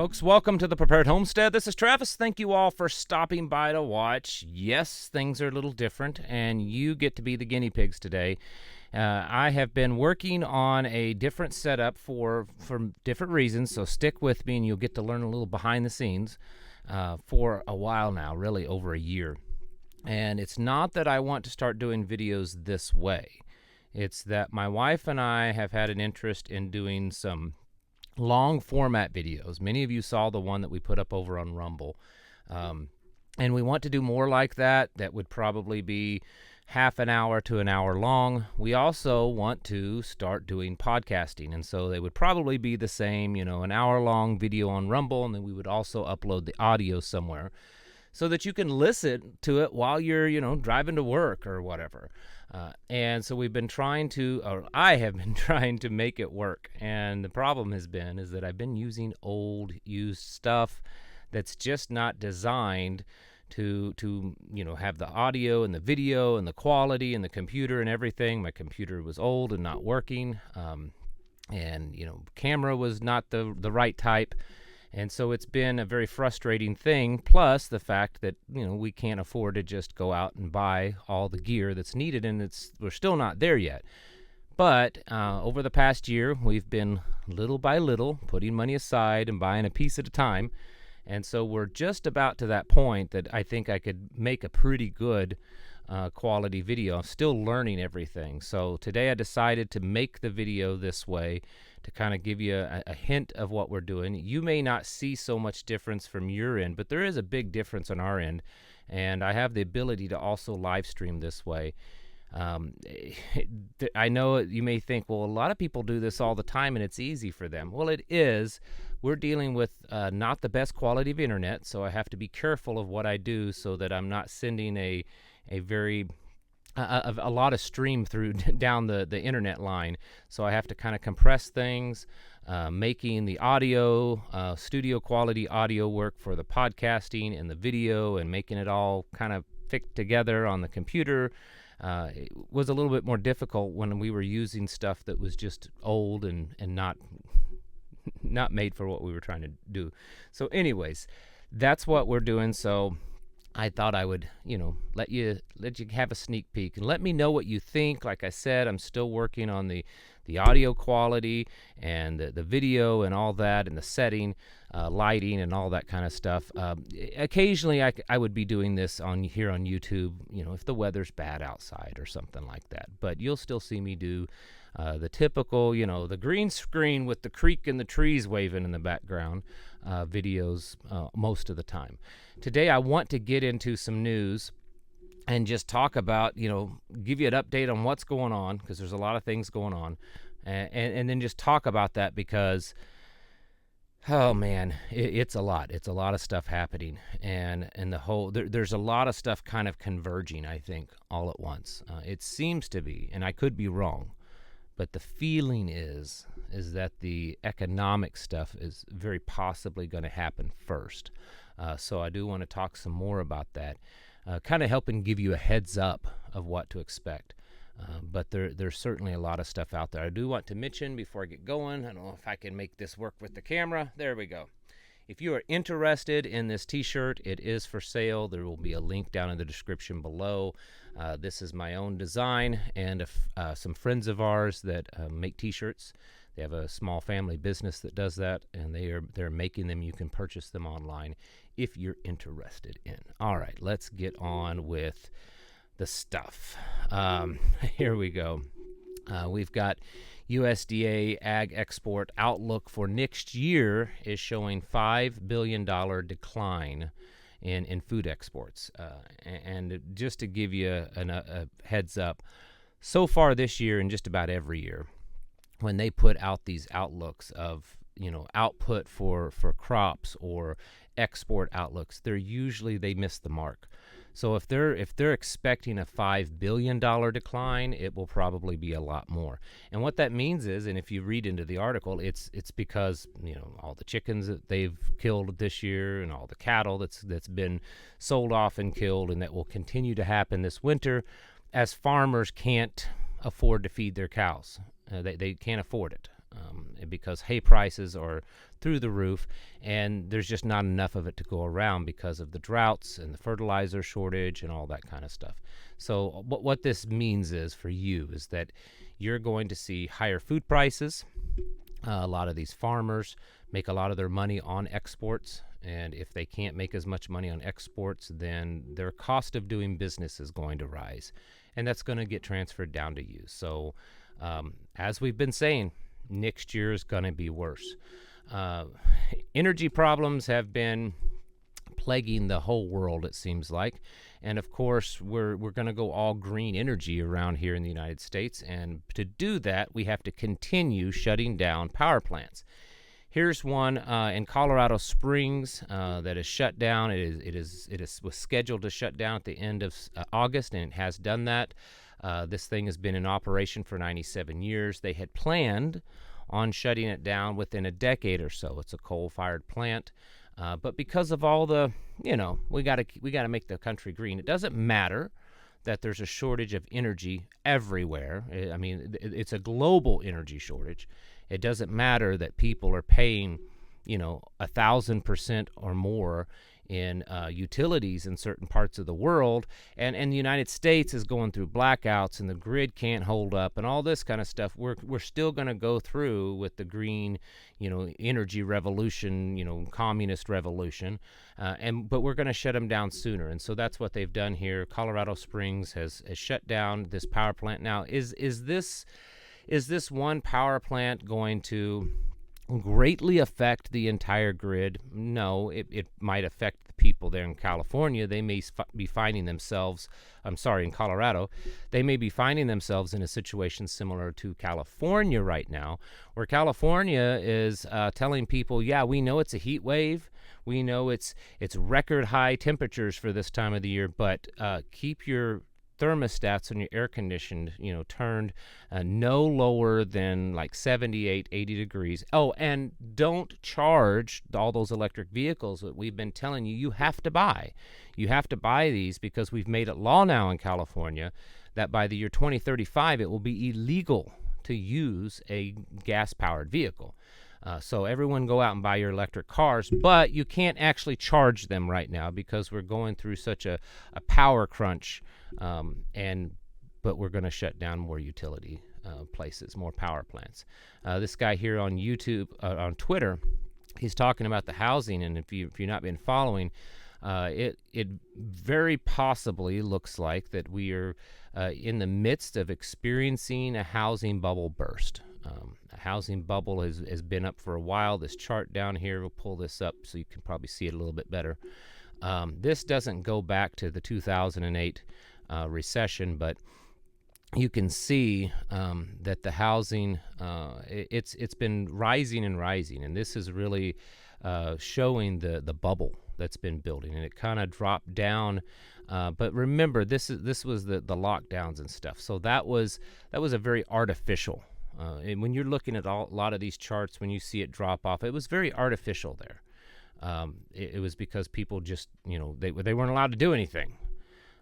folks, welcome to the Prepared Homestead. This is Travis. Thank you all for stopping by to watch. Yes, things are a little different, and you get to be the guinea pigs today. I have been working on a different setup for different reasons, so stick with me and you'll get to learn a little behind the scenes for a while now, really over a year. And it's not that I want to start doing videos this way. It's that my wife and I have had an interest in doing some long format videos. Many of you saw the one that we put up over on Rumble. And we want to do more like that. That would probably be half an hour to an hour long. We also want to start doing podcasting. And so they would probably be the same, an hour long video on Rumble. And then we would also upload the audio somewhere so that you can listen to it while you're, driving to work or whatever. And so we've been I have been trying to make it work. And the problem is that I've been using old, used stuff that's just not designed to have the audio and the video and the quality and the computer and everything. My computer was old and not working. And camera was not the right type. And so it's been a very frustrating thing, plus the fact that, we can't afford to just go out and buy all the gear that's needed, and we're still not there yet. But over the past year, we've been little by little putting money aside and buying a piece at a time. And so we're just about to that point that I think I could make a pretty good quality video. I'm still learning everything. So today I decided to make the video this way to kind of give you a hint of what we're doing. You may not see so much difference from your end, but there is a big difference on our end. And I have the ability to also live stream this way. I know you may think, well, a lot of people do this all the time and it's easy for them. Well, it is. We're dealing with not the best quality of internet, so I have to be careful of what I do so that I'm not sending a lot of stream through down the internet line. So I have to kind of compress things, making the audio, studio quality audio work for the podcasting and the video, and making it all kind of fit together on the computer. It was a little bit more difficult when we were using stuff that was just old and not made for what we were trying to do. So anyways, that's what we're doing. So I thought I would, let you have a sneak peek and let me know what you think. Like I said, I'm still working on the audio quality and the video and all that, and the setting, lighting and all that kind of stuff. Occasionally I would be doing this here on YouTube, if the weather's bad outside or something like that. But you'll still see me do the typical, the green screen with the creek and the trees waving in the background videos most of the time. Today I want to get into some news and just talk about, give you an update on what's going on, because there's a lot of things going on, and then just talk about that because, oh man, it's a lot. It's a lot of stuff happening, and there's a lot of stuff kind of converging, I think, all at once. It seems to be, and I could be wrong, but the feeling is that the economic stuff is very possibly going to happen first. So I do want to talk some more about that, kind of helping give you a heads up of what to expect. But there's certainly a lot of stuff out there. I do want to mention before I get going, I don't know if I can make this work with the camera. There we go. If you are interested in this t-shirt, it is for sale. There will be a link down in the description below. This is my own design, and some friends of ours that make t-shirts. They have a small family business that does that, and they're making them. You can purchase them online if you're interested in. All right, let's get on with the stuff. Here we go. We've got USDA ag export outlook for next year is showing $5 billion decline in food exports. And just to give you a heads up, so far this year and just about every year, when they put out these outlooks of output for crops or export outlooks, they miss the mark. So if they're expecting a $5 billion decline, it will probably be a lot more. And what that means is, and if you read into the article, it's because all the chickens that they've killed this year and all the cattle that's been sold off and killed, and that will continue to happen this winter, as farmers can't afford to feed their cows. They can't afford it. because hay prices are through the roof, and there's just not enough of it to go around because of the droughts and the fertilizer shortage and all that kind of stuff. So what this means is for you is that you're going to see higher food prices. A lot of these farmers make a lot of their money on exports, and if they can't make as much money on exports, then their cost of doing business is going to rise, and that's going to get transferred down to you. So as we've been saying, next year is going to be worse. Energy problems have been plaguing the whole world, it seems like. And of course, we're going to go all green energy around here in the United States. And to do that, we have to continue shutting down power plants. Here's one in Colorado Springs that is shut down. Was scheduled to shut down at the end of August, and it has done that. This thing has been in operation for 97 years. They had planned on shutting it down within a decade or so. It's a coal-fired plant. But because of all the, we got to make the country green. It doesn't matter that there's a shortage of energy everywhere. I mean, it's a global energy shortage. It doesn't matter that people are paying, 1,000% or more in utilities in certain parts of the world, and the United States is going through blackouts, and the grid can't hold up, and all this kind of stuff. We're still going to go through with the green, energy revolution, communist revolution, but we're going to shut them down sooner. And so that's what they've done here. Colorado Springs has shut down this power plant. Now, is this one power plant going to greatly affect the entire grid? No, it might affect the people there in California. They may be finding themselves, in Colorado, they may be finding themselves in a situation similar to California right now, where California is telling people, yeah, we know it's a heat wave. We know it's record high temperatures for this time of the year, but keep your thermostats on your air conditioned, turned no lower than like 78, 80 degrees. Oh, and don't charge all those electric vehicles that we've been telling you have to buy. You have to buy these because we've made it law now in California that by the year 2035 it will be illegal to use a gas-powered vehicle. So everyone go out and buy your electric cars, but you can't actually charge them right now because we're going through such a power crunch, but we're going to shut down more utility places, more power plants. This guy here on YouTube, on Twitter, he's talking about the housing, and if you've not been following, it very possibly looks like that we are in the midst of experiencing a housing bubble burst. A housing bubble has been up for a while. This chart down here, we'll pull this up so you can probably see it a little bit better. This doesn't go back to the 2008 recession, but you can see that the housing, it's been rising and rising, and this is really showing the bubble that's been building, and it kind of dropped down. But remember, this was the lockdowns and stuff, so that was a very artificial. And when you're looking at a lot of these charts, when you see it drop off, it was very artificial there. It was because people just, they weren't allowed to do anything.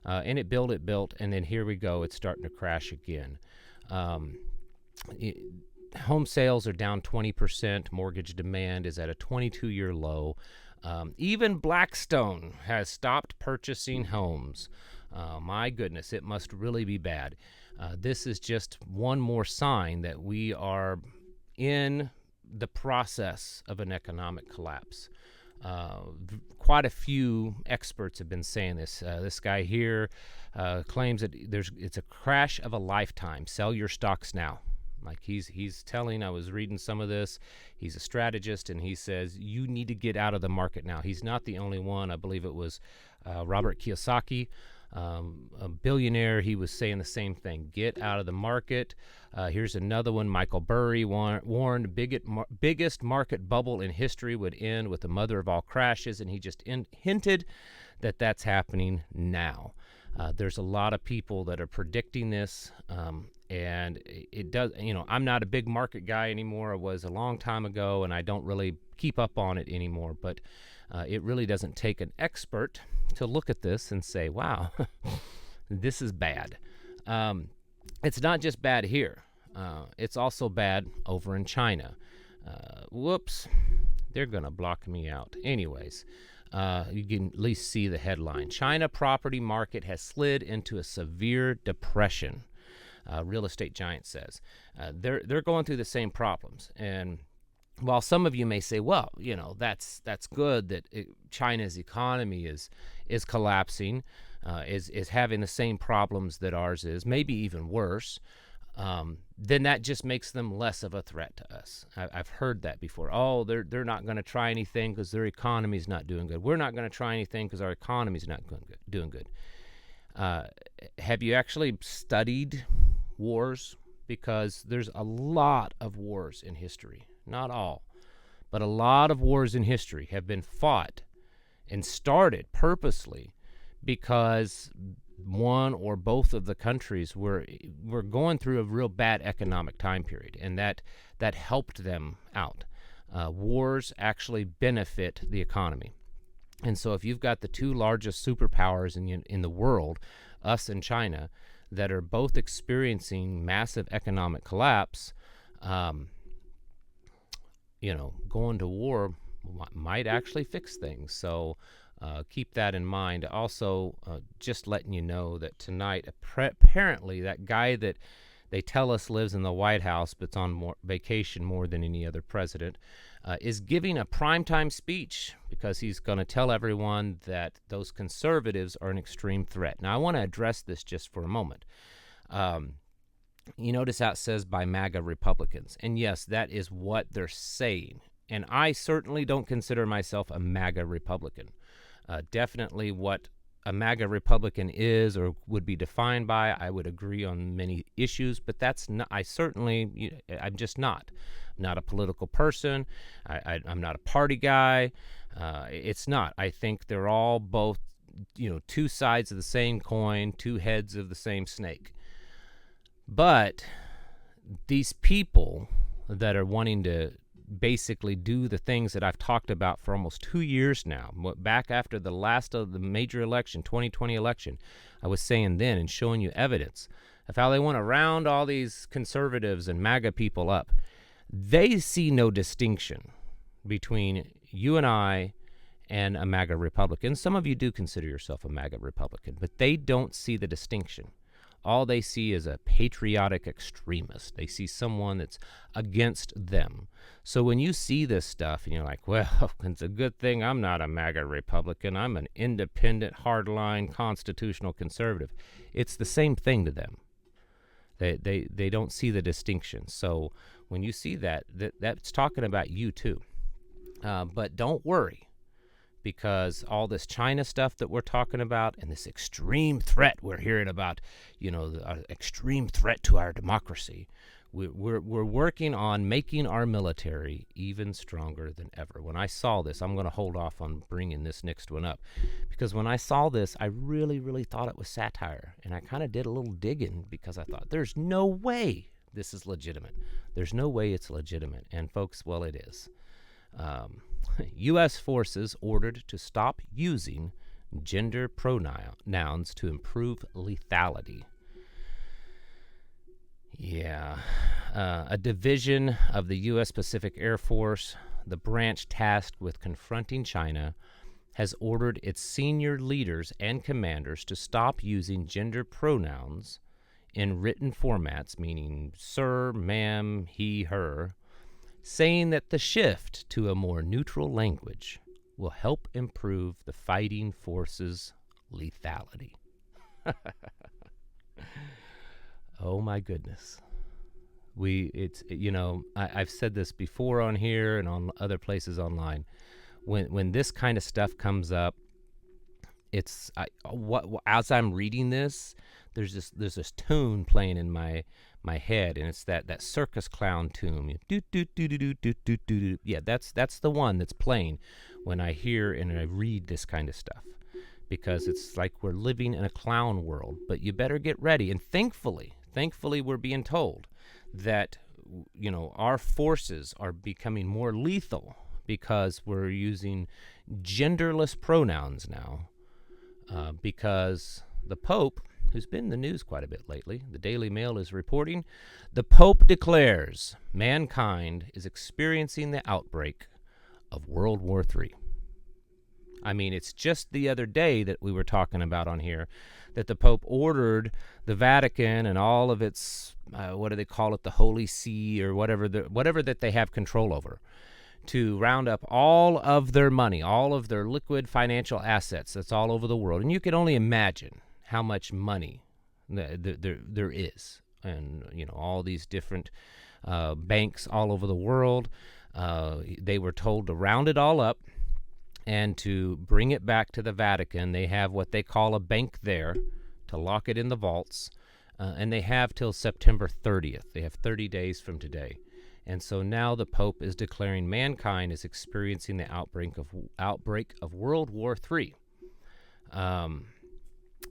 And it built, and then here we go. It's starting to crash again. Home sales are down 20%. Mortgage demand is at a 22-year low. Even Blackstone has stopped purchasing homes. My goodness, it must really be bad. This is just one more sign that we are in the process of an economic collapse. Quite a few experts have been saying this. This guy here claims that it's a crash of a lifetime. Sell your stocks now. Like he's telling, I was reading some of this. He's a strategist, and he says you need to get out of the market now. He's not the only one. I believe it was Robert Kiyosaki, a billionaire. He was saying the same thing. Get out of the market. Here's another one. Michael Burry warned biggest market bubble in history would end with the mother of all crashes, and he just hinted that that's happening now. There's a lot of people that are predicting this, and it does. I'm not a big market guy anymore. I was a long time ago, and I don't really keep up on it anymore. But it really doesn't take an expert to look at this and say, wow, this is bad. It's not just bad here. It's also bad over in China. Whoops, they're going to block me out. Anyways, you can at least see the headline. China property market has slid into a severe depression, real estate giant says. They're going through the same problems. And while some of you may say, well, that's good that China's economy is collapsing, is having the same problems that ours is, maybe even worse, then that just makes them less of a threat to us. I've heard that before. Oh, they're not going to try anything because their economy's not doing good. We're not going to try anything because our economy's not doing good. Have you actually studied wars? Because there's a lot of wars in history. Not all, but a lot of wars in history have been fought and started purposely because one or both of the countries were going through a real bad economic time period, and that helped them out. Wars actually benefit the economy. And so if you've got the two largest superpowers in the world, us and China, that are both experiencing massive economic collapse, going to war might actually fix things. So keep that in mind. Also, just letting you know that tonight, apparently that guy that they tell us lives in the White House but's on vacation more than any other president, is giving a primetime speech because he's going to tell everyone that those conservatives are an extreme threat. Now, I want to address this just for a moment. You notice how it says by MAGA Republicans. And yes, that is what they're saying. And I certainly don't consider myself a MAGA Republican. Definitely what a MAGA Republican is or would be defined by, I would agree on many issues, but that's not, I'm just not. I'm not a political person. I'm not a party guy. It's not. I think they're all both, two sides of the same coin, two heads of the same snake. But these people that are wanting to basically do the things that I've talked about for almost 2 years now, back after the last of the major election, 2020 election, I was saying then and showing you evidence of how they want to round all these conservatives and MAGA people up. They see no distinction between you and I and a MAGA Republican. Some of you do consider yourself a MAGA Republican, but they don't see the distinction. All they see is a patriotic extremist. They see someone that's against them. So when you see this stuff and you're like, well, it's a good thing I'm not a MAGA Republican. I'm an independent, hardline, constitutional conservative. It's the same thing to them. They don't see the distinction. So when you see that's talking about you too. But don't worry. Because all this China stuff that we're talking about and this extreme threat we're hearing about, the extreme threat to our democracy, we're working on making our military even stronger than ever. When I saw this, I'm going to hold off on bringing this next one up, because when I saw this, I really, really thought it was satire. And I kind of did a little digging because I thought, there's no way this is legitimate. There's no way it's legitimate. And folks, well, it is. U.S. forces ordered to stop using gender pronouns to improve lethality. Yeah. A division of the U.S. Pacific Air Force, the branch tasked with confronting China, has ordered its senior leaders and commanders to stop using gender pronouns in written formats, meaning sir, ma'am, he, her, saying that the shift to a more neutral language will help improve the fighting force's lethality. Oh my goodness. I've said this before on here and on other places online. When this kind of stuff comes up, as I'm reading this, there's this tune playing in my head, and it's that circus clown tune. Yeah, that's the one that's playing when I hear and I read this kind of stuff, because it's like we're living in a clown world. But you better get ready. And thankfully we're being told that our forces are becoming more lethal because we're using genderless pronouns now, because the Pope who's been in the news quite a bit lately. The Daily Mail is reporting, the Pope declares mankind is experiencing the outbreak of World War III. I mean, it's just the other day that we were talking about on here that the Pope ordered the Vatican and all of its, what do they call it, the Holy See or whatever that they have control over, to round up all of their money, all of their liquid financial assets that's all over the world. And you can only imagine how much money there is. And, all these different banks all over the world. They were told to round it all up and to bring it back to the Vatican. They have what they call a bank there to lock it in the vaults, and they have till September 30th. They have 30 days from today. And so now the Pope is declaring mankind is experiencing the outbreak of World War III.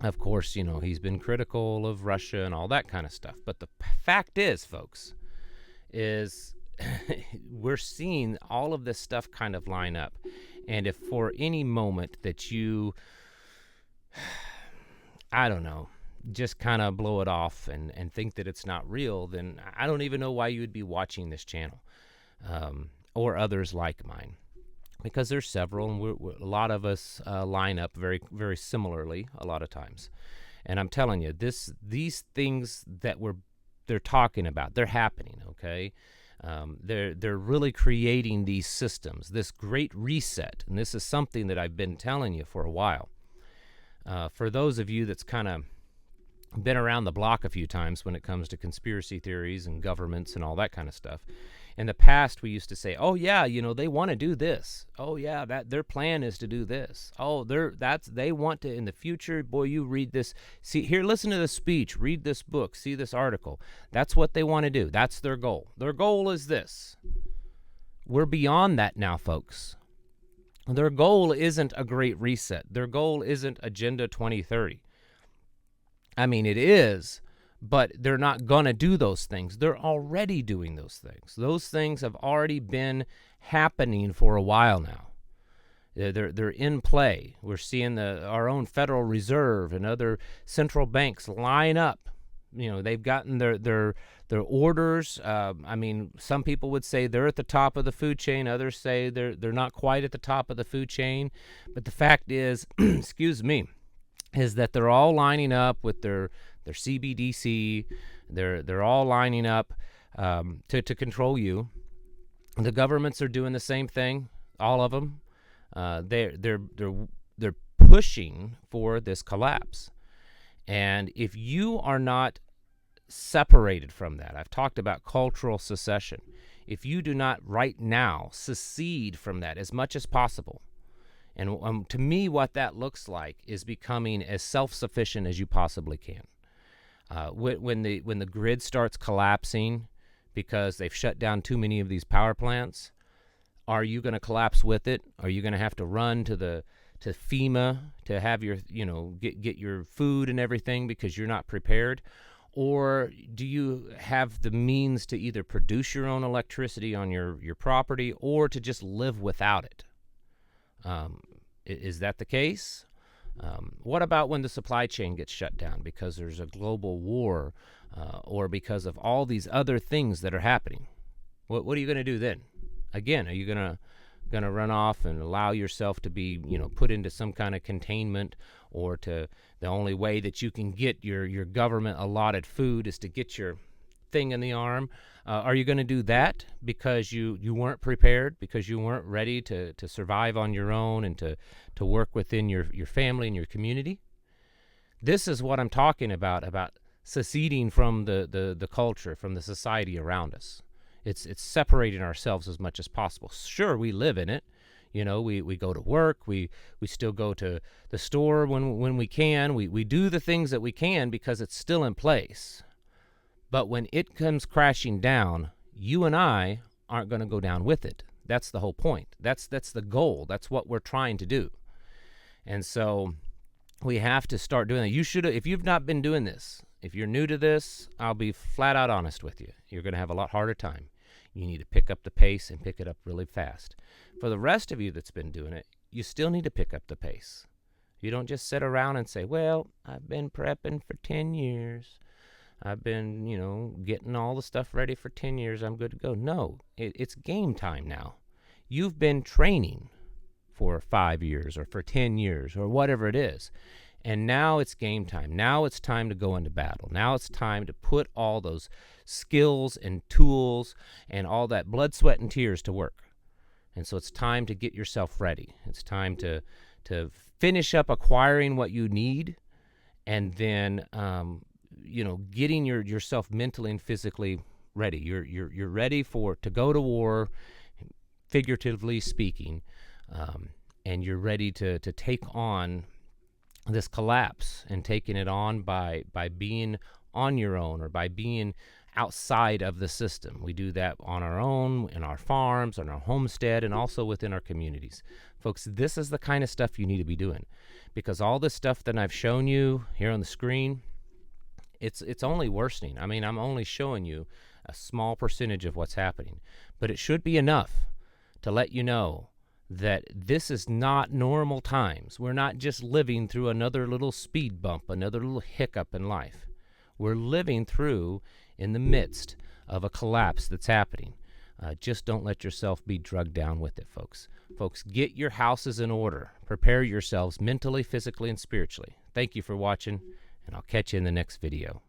Of course, he's been critical of Russia and all that kind of stuff. But the fact is, folks, is we're seeing all of this stuff kind of line up. And if for any moment that you, I don't know, just kind of blow it off and think that it's not real, then I don't even know why you would be watching this channel or others like mine. Because there's several, and a lot of us line up very, very similarly a lot of times. And I'm telling you, these things that they're talking about, they're happening, okay? They're really creating these systems, this great reset, and this is something that I've been telling you for a while. For those of you that's kind of been around the block a few times when it comes to conspiracy theories and governments and all that kind of stuff, in the past we used to say, oh yeah, they want to do this. Oh yeah, that their plan is to do this. Oh, they want to in the future. Boy, you read this. See here, listen to this speech. Read this book. See this article. That's what they want to do. That's their goal. Their goal is this. We're beyond that now, folks. Their goal isn't a great reset. Their goal isn't Agenda 2030. I mean, it is. But they're not going to do those things. They're already doing those things. Those things have already been happening for a while now. They're in play. We're seeing our own Federal Reserve and other central banks line up. They've gotten their orders. I mean, some people would say they're at the top of the food chain. Others say they're not quite at the top of the food chain. But the fact is, excuse me, is that they're all lining up with their CBDC. They're all lining up to control you. The governments are doing the same thing, all of them. They're pushing for this collapse. And if you are not separated from that, I've talked about cultural secession. If you do not right now secede from that as much as possible, and to me what that looks like is becoming as self-sufficient as you possibly can. When the grid starts collapsing because they've shut down too many of these power plants, are you going to collapse with it? Are you going to have to run to FEMA to have your get your food and everything because you're not prepared? Or do you have the means to either produce your own electricity on your property or to just live without it? Is that the case? What about when the supply chain gets shut down because there's a global war or because of all these other things that are happening? What are you going to do then? Again, are you going to run off and allow yourself to be put into some kind of containment, or to the only way that you can get your government allotted food is to get your thing in the arm? Are you going to do that because you weren't prepared, because you weren't ready to survive on your own and to work within your family and your community? This is what I'm talking about seceding from the culture, from the society around us. It's separating ourselves as much as possible. Sure, we live in it. We go to work. We still go to the store when we can. We do the things that we can because it's still in place. But when it comes crashing down, you and I aren't going to go down with it. That's the whole point. That's the goal. That's what we're trying to do. And so we have to start doing that. You should, if you've not been doing this, if you're new to this, I'll be flat out honest with you. You're going to have a lot harder time. You need to pick up the pace and pick it up really fast. For the rest of you that's been doing it, you still need to pick up the pace. You don't just sit around and say, well, I've been prepping for 10 years. I've been, getting all the stuff ready for 10 years. I'm good to go. No, it's game time now. You've been training for 5 years or for 10 years or whatever it is. And now it's game time. Now it's time to go into battle. Now it's time to put all those skills and tools and all that blood, sweat, and tears to work. And so it's time to get yourself ready. It's time to finish up acquiring what you need, and then getting yourself mentally and physically ready. You're ready to go to war, figuratively speaking, and you're ready to take on this collapse, and taking it on by being on your own or by being outside of the system. We do that on our own, in our farms, on our homestead, and also within our communities. Folks, this is the kind of stuff you need to be doing, because all this stuff that I've shown you here on the screen, it's only worsening. I mean, I'm only showing you a small percentage of what's happening, but it should be enough to let you know that this is not normal times. We're not just living through another little speed bump, another little hiccup in life. We're living through in the midst of a collapse that's happening. Just don't let yourself be drugged down with it, folks. Folks, get your houses in order. Prepare yourselves mentally, physically, and spiritually. Thank you for watching, and I'll catch you in the next video.